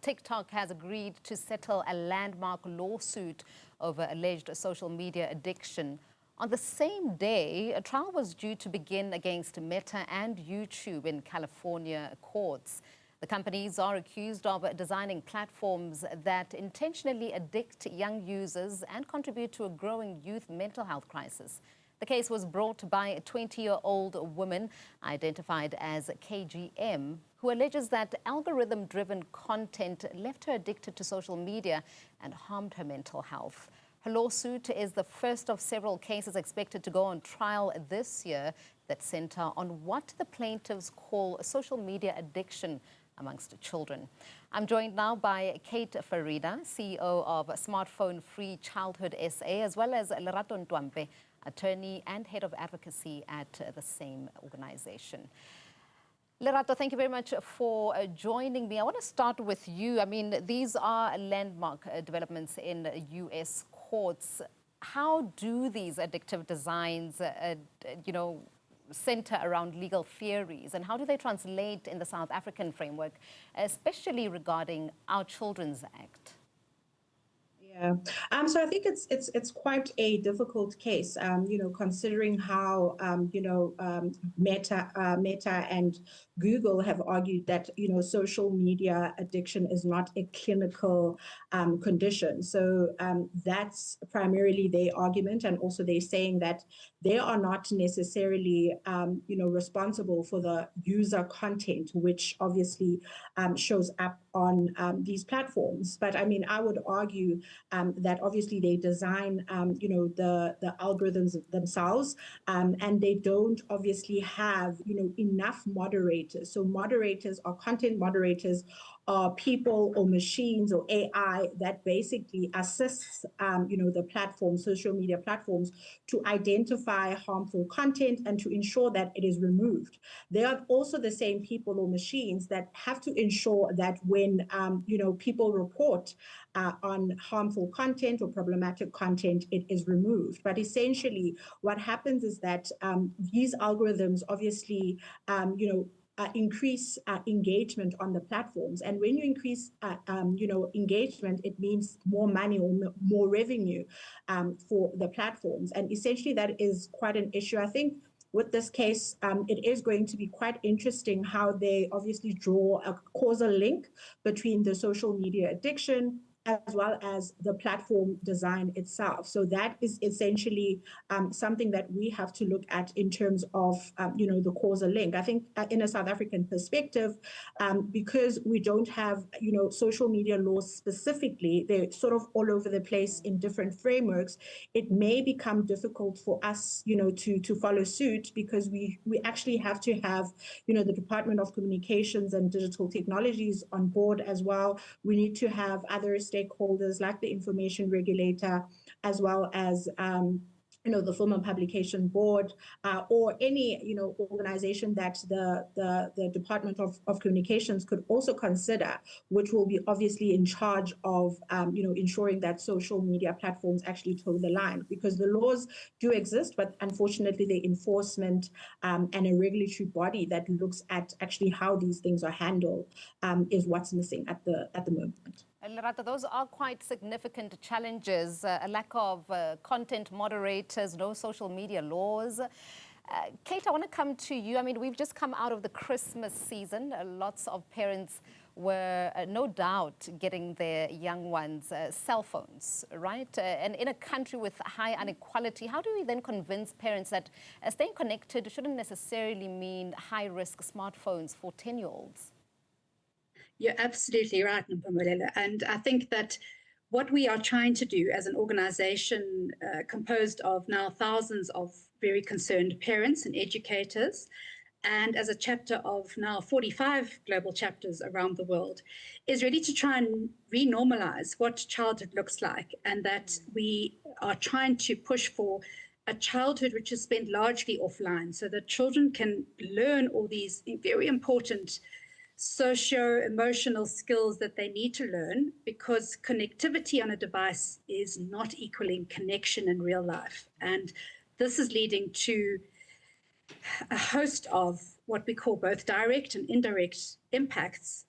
TikTok has agreed to settle a landmark lawsuit over alleged social media addiction. On the same day, a trial was due to begin against Meta and YouTube in California courts. The companies are accused of designing platforms that intentionally addict young users and contribute to a growing youth mental health crisis. The case was brought by a 20-year-old woman identified as KGM, who alleges that algorithm-driven content left her addicted to social media and harmed her mental health. Her lawsuit is the first of several cases expected to go on trial this year that center on what the plaintiffs call social media addiction amongst children. I'm joined now by Kate Farida, CEO of Smartphone Free Childhood SA, as well as Lerato Ntwampe, attorney and head of advocacy at the same organization. Lerato, thank you very much for joining me. I want to start with you. I mean, these are landmark developments in U.S. courts. How do these addictive designs, center around legal theories, and how do they translate in the South African framework, especially regarding our Children's Act? Yeah, so I think it's quite a difficult case, considering how Meta and Google have argued that social media addiction is not a clinical condition. So that's primarily their argument, and also they're saying that they are not necessarily responsible for the user content, which obviously shows up on these platforms. But I mean, I would argue that obviously they design, the algorithms themselves, and they don't obviously have, enough moderators. So moderators or content moderators are people or machines or AI that basically assists, the platforms, social media platforms, to identify harmful content and to ensure that it is removed. They are also the same people or machines that have to ensure that when, people report on harmful content or problematic content, it is removed. But essentially, what happens is that these algorithms obviously, increase engagement on the platforms. And when you increase, engagement, it means more money or more revenue for the platforms. And essentially, that is quite an issue. I think with this case, it is going to be quite interesting how they obviously draw a causal link between the social media addiction as well as the platform design itself. So that is essentially something that we have to look at in terms of, the causal link. I think in a South African perspective, because we don't have, social media laws specifically, they're sort of all over the place in different frameworks, it may become difficult for us, to follow suit, because we actually have to have, the Department of Communications and Digital Technologies on board as well. We need to have other stakeholders like the information regulator, as well as the Film and Publication Board, or any organization that the Department of Communications could also consider, which will be obviously in charge of ensuring that social media platforms actually toe the line, because the laws do exist, but unfortunately the enforcement and a regulatory body that looks at actually how these things are handled is what's missing at the moment. Lerato, those are quite significant challenges, a lack of content moderators, no social media laws. Kate, I want to come to you. I mean, we've just come out of the Christmas season. Lots of parents were no doubt getting their young ones cell phones, right? And in a country with high inequality, how do we then convince parents that staying connected shouldn't necessarily mean high-risk smartphones for 10-year-olds? You're absolutely right, Mpumelelo. And I think that what we are trying to do as an organization composed of now thousands of very concerned parents and educators, and as a chapter of now 45 global chapters around the world, is really to try and renormalize what childhood looks like, and that we are trying to push for a childhood which is spent largely offline, so that children can learn all these very important socio-emotional skills that they need to learn, because connectivity on a device is not equaling connection in real life. And this is leading to a host of what we call both direct and indirect impacts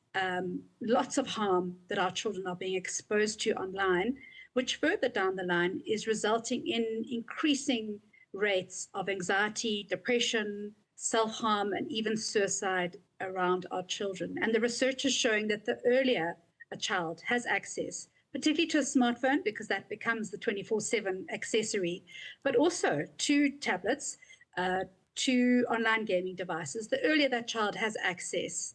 lots of harm that our children are being exposed to online, which further down the line is resulting in increasing rates of anxiety, depression, self-harm, and even suicide around our children. And the research is showing that the earlier a child has access, particularly to a smartphone, because that becomes the 24/7 accessory, but also to tablets, to online gaming devices, the earlier that child has access,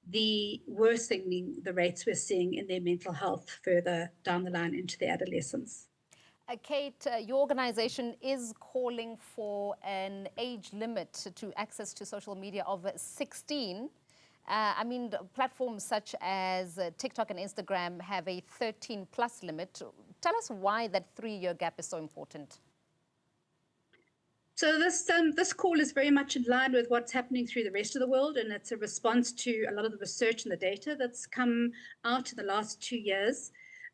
the worsening the rates we're seeing in their mental health further down the line into their adolescence. Kate, your organization is calling for an age limit to access to social media of 16. I mean, platforms such as TikTok and Instagram have a 13+ limit. Tell us why that 3-year gap is so important. So this call is very much in line with what's happening through the rest of the world, and it's a response to a lot of the research and the data that's come out in the last 2 years.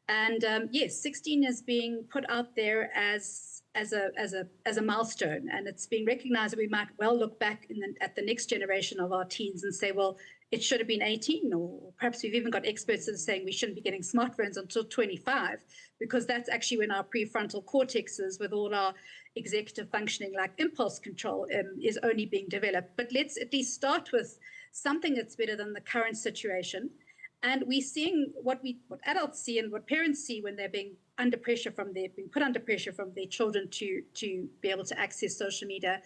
And yes, 16 is being put out there as a milestone, and it's being recognized that we might well look back at the next generation of our teens and say, well, it should have been 18, or perhaps we've even got experts that are saying we shouldn't be getting smartphones until 25, because that's actually when our prefrontal cortexes, with all our executive functioning like impulse control, is only being developed. But let's at least start with something that's better than the current situation. And we're seeing what adults see and what parents see when they're being put under pressure from their children to be able to access social media,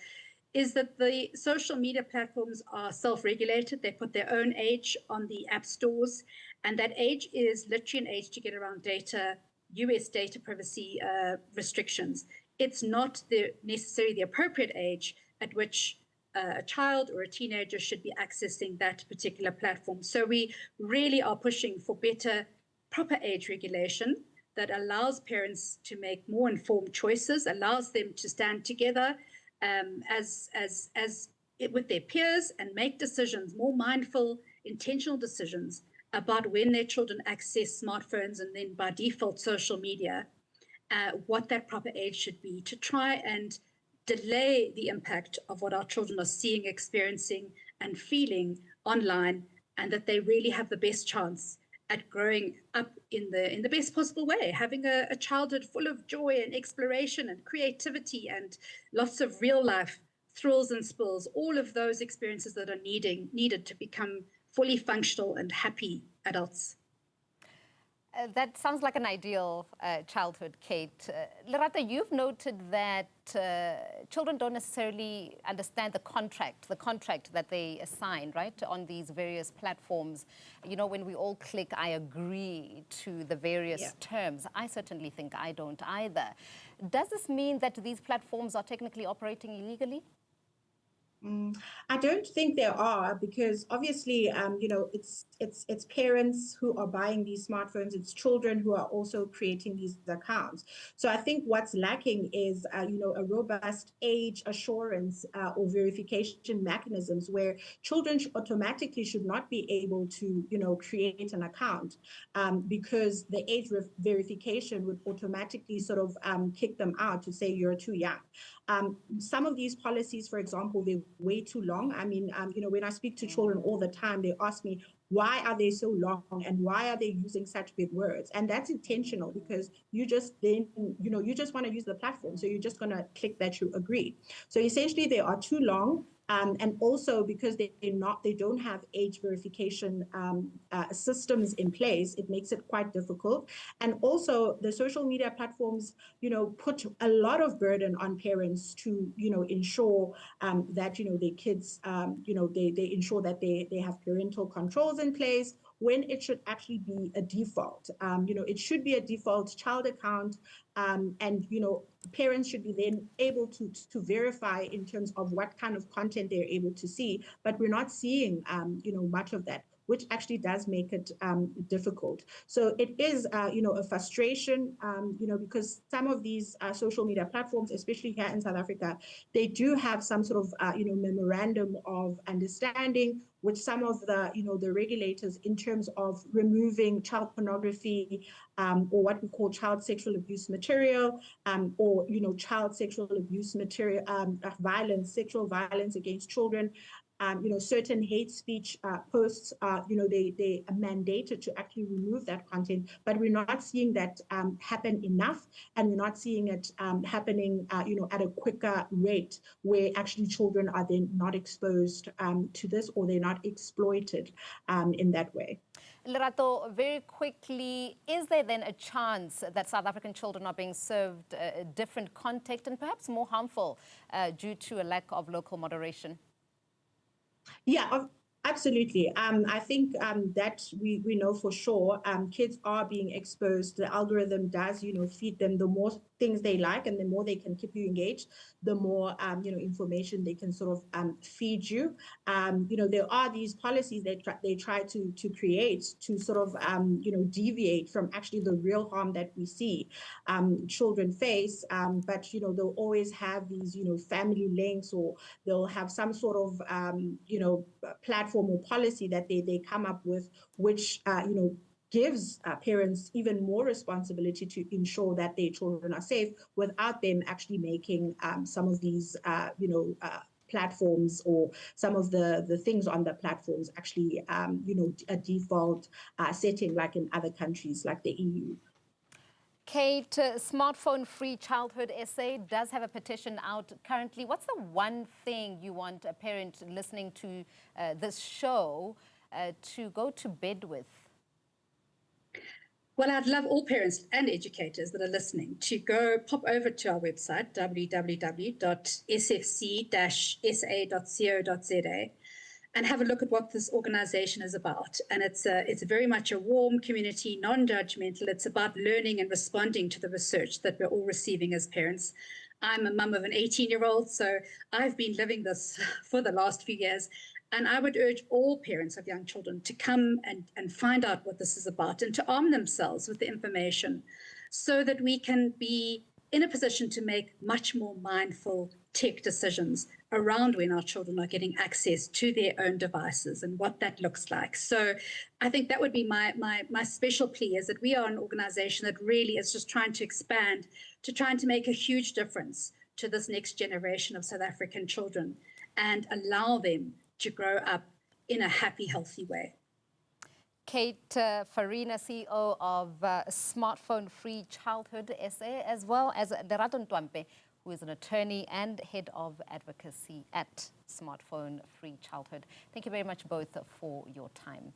is that the social media platforms are self-regulated. They put their own age on the app stores, and that age is literally an age to get around data, US data privacy restrictions. It's not necessarily the appropriate age at which a child or a teenager should be accessing that particular platform. So we really are pushing for better, proper age regulation that allows parents to make more informed choices, allows them to stand together with their peers and make decisions, more mindful, intentional decisions about when their children access smartphones and then by default social media, what that proper age should be, to try and delay the impact of what our children are seeing, experiencing, and feeling online, and that they really have the best chance at growing up in the best possible way, having a childhood full of joy and exploration and creativity and lots of real life thrills and spills, all of those experiences that are needed to become fully functional and happy adults. That sounds like an ideal childhood, Kate. Lerato, you've noted that children don't necessarily understand the contract that they assign, right, on these various platforms. You know, when we all click, I agree to the various terms. I certainly think I don't either. Does this mean that these platforms are technically operating illegally? I don't think there are, because obviously, you know, it's parents who are buying these smartphones. It's children who are also creating these accounts. So I think what's lacking is, you know, a robust age assurance or verification mechanisms where children automatically should not be able to, you know, create an account because the age verification would automatically sort of kick them out to say you're too young. Some of these policies, for example, they're way too long. I mean, you know, when I speak to children all the time, they ask me, why are they so long and why are they using such big words? And that's intentional, because you just then, you know, you just want to use the platform. So you're just going to click that you agree. So essentially they are too long. And also because they don't have age verification systems in place, it makes it quite difficult. And also the social media platforms, you know, put a lot of burden on parents to, you know, ensure that, you know, their kids, you know, they ensure that they have parental controls in place, when it should actually be a default. You know, it should be a default child account. And, you know, parents should be then able to verify in terms of what kind of content they're able to see. But we're not seeing, you know, much of that, which actually does make it difficult. So it is, you know, a frustration, you know, because some of these social media platforms, especially here in South Africa, they do have some sort of, you know, memorandum of understanding with some of the, you know, the regulators in terms of removing child pornography or what we call child sexual abuse material, or, you know, child sexual abuse material, violence, sexual violence against children. certain hate speech posts are, they are mandated to actually remove that content, but we're not seeing that happen enough, and we're not seeing it happening, at a quicker rate, where actually children are then not exposed to this, or they're not exploited in that way. Lerato, very quickly, is there then a chance that South African children are being served different content and perhaps more harmful due to a lack of local moderation? Yeah, absolutely. I think that we know for sure kids are being exposed. The algorithm does, feed them the more things they like, and the more they can keep you engaged, the more, information they can sort of feed you. There are these policies they try to create to sort of, deviate from actually the real harm that we see children face. But, they'll always have these, family links, or they'll have some sort of, platform or policy that they come up with, which, gives parents even more responsibility to ensure that their children are safe, without them actually making some of these, platforms, or some of the things on the platforms actually, a default setting, like in other countries like the EU. Kate, Smartphone Free Childhood SA does have a petition out currently. What's the one thing you want a parent listening to this show to go to bed with? Well, I'd love all parents and educators that are listening to go pop over to our website, www.sfc-sa.co.za, and have a look at what this organization is about. And it's very much a warm community, non-judgmental. It's about learning and responding to the research that we're all receiving as parents. I'm a mum of an 18-year-old, so I've been living this for the last few years. And I would urge all parents of young children to come and find out what this is about, and to arm themselves with the information, so that we can be in a position to make much more mindful tech decisions around when our children are getting access to their own devices and what that looks like. So I think that would be my special plea, is that we are an organization that really is just trying to expand, to trying to make a huge difference to this next generation of South African children, and allow them to grow up in a happy, healthy way. Kate Farina, CEO of Smartphone Free Childhood SA, as well as Lerato Ntwampe, who is an attorney and head of advocacy at Smartphone Free Childhood. Thank you very much both for your time.